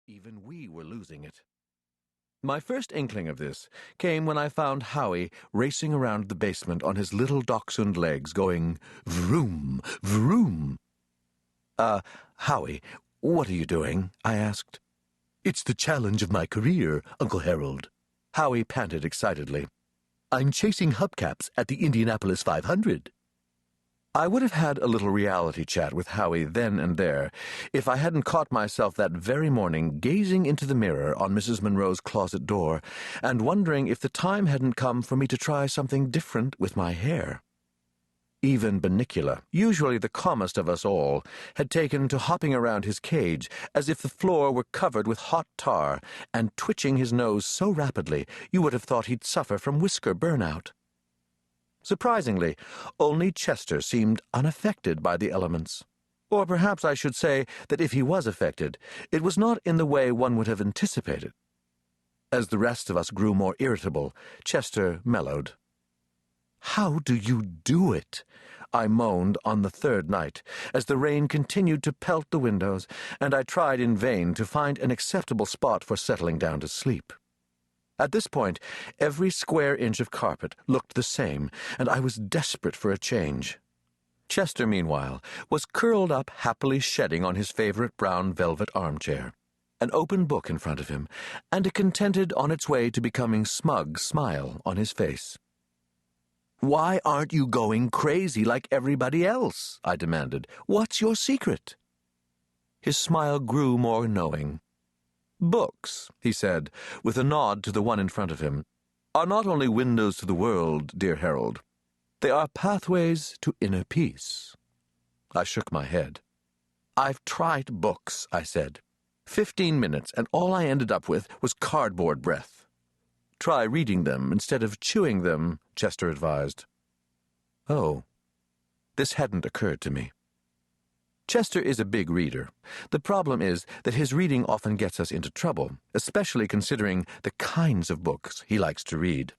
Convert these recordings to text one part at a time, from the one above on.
Even we were losing it. My first inkling of this came when I found Howie racing around the basement on his little dachshund legs, going vroom, vroom. Howie, what are you doing?" I asked. "It's the challenge of my career, Uncle Harold," Howie panted excitedly. "I'm chasing hubcaps at the Indianapolis 500. I would have had a little reality chat with Howie then and there if I hadn't caught myself that very morning gazing into the mirror on Mrs. Monroe's closet door and wondering if the time hadn't come for me to try something different with my hair. Even Bunnicula, usually the calmest of us all, had taken to hopping around his cage as if the floor were covered with hot tar and twitching his nose so rapidly you would have thought he'd suffer from whisker burnout. Surprisingly, only Chester seemed unaffected by the elements. Or perhaps I should say that if he was affected, it was not in the way one would have anticipated. As the rest of us grew more irritable, Chester mellowed. "How do you do it?" I moaned on the third night, as the rain continued to pelt the windows, and I tried in vain to find an acceptable spot for settling down to sleep. At this point, every square inch of carpet looked the same, and I was desperate for a change. Chester, meanwhile, was curled up happily shedding on his favorite brown velvet armchair, an open book in front of him, and a contented on its way to becoming smug smile on his face. "Why aren't you going crazy like everybody else?" I demanded. "What's your secret?" His smile grew more knowing. "Books," he said, with a nod to the one in front of him, "are not only windows to the world, dear Harold. They are pathways to inner peace." I shook my head. "I've tried books," I said. 15 minutes, and all I ended up with was cardboard breath. "Try reading them instead of chewing them," Chester advised. Oh, this hadn't occurred to me. Chester is a big reader. The problem is that his reading often gets us into trouble, especially considering the kinds of books he likes to read.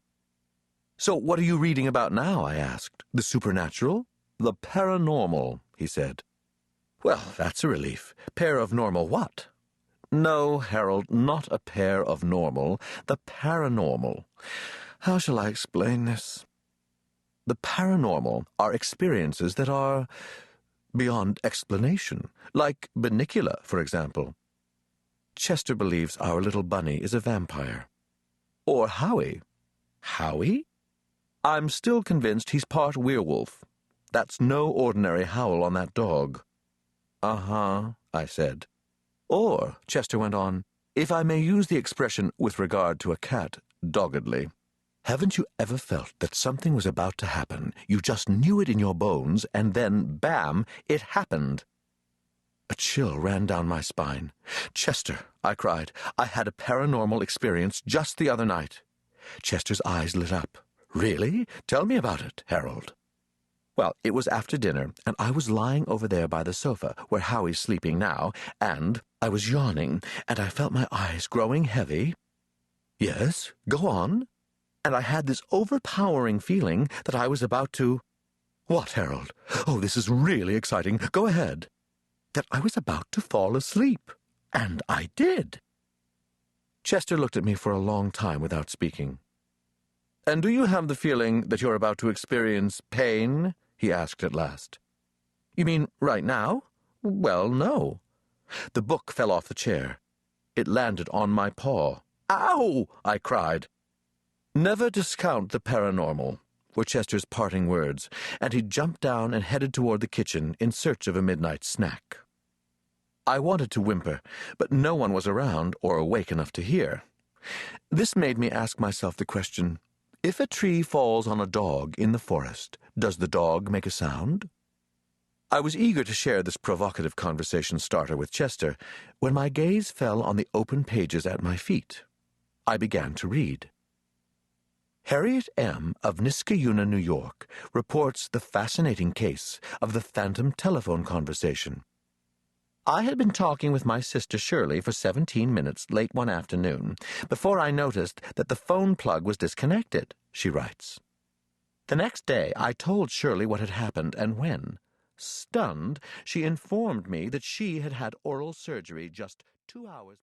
"So what are you reading about now?" I asked. "The supernatural?" "The paranormal," he said. "Well, that's a relief. Pair of normal what?" "No, Harold, not a pair of normal. The paranormal. How shall I explain this? The paranormal are experiences that are beyond explanation, like Bunnicula, for example. Chester believes our little bunny is a vampire. Or Howie. Howie? I'm still convinced he's part werewolf. That's no ordinary howl on that dog." "Uh-huh," I said. "Or," Chester went on, "if I may use the expression with regard to a cat, doggedly, haven't you ever felt that something was about to happen? You just knew it in your bones, and then, bam, it happened." A chill ran down my spine. "Chester," I cried, "I had a paranormal experience just the other night." Chester's eyes lit up. "Really? Tell me about it, Harold." "Well, it was after dinner, and I was lying over there by the sofa, where Howie's sleeping now, and I was yawning, and I felt my eyes growing heavy." "Yes, go on." "And I had this overpowering feeling that I was about to—" "What, Harold? Oh, this is really exciting. Go ahead." "That I was about to fall asleep. And I did." Chester looked at me for a long time without speaking. "And do you have the feeling that you're about to experience pain?" he asked at last. "You mean right now?" "Well, no." The book fell off the chair. It landed on my paw. "Ow!" I cried. "Never discount the paranormal," were Chester's parting words, and he jumped down and headed toward the kitchen in search of a midnight snack. I wanted to whimper, but no one was around or awake enough to hear. This made me ask myself the question, if a tree falls on a dog in the forest, does the dog make a sound? I was eager to share this provocative conversation starter with Chester when my gaze fell on the open pages at my feet. I began to read. Harriet M. of Niskayuna, New York, reports the fascinating case of the phantom telephone conversation. "I had been talking with my sister Shirley for 17 minutes late one afternoon before I noticed that the phone plug was disconnected," she writes. "The next day I told Shirley what had happened and when. Stunned, she informed me that she had had oral surgery just 2 hours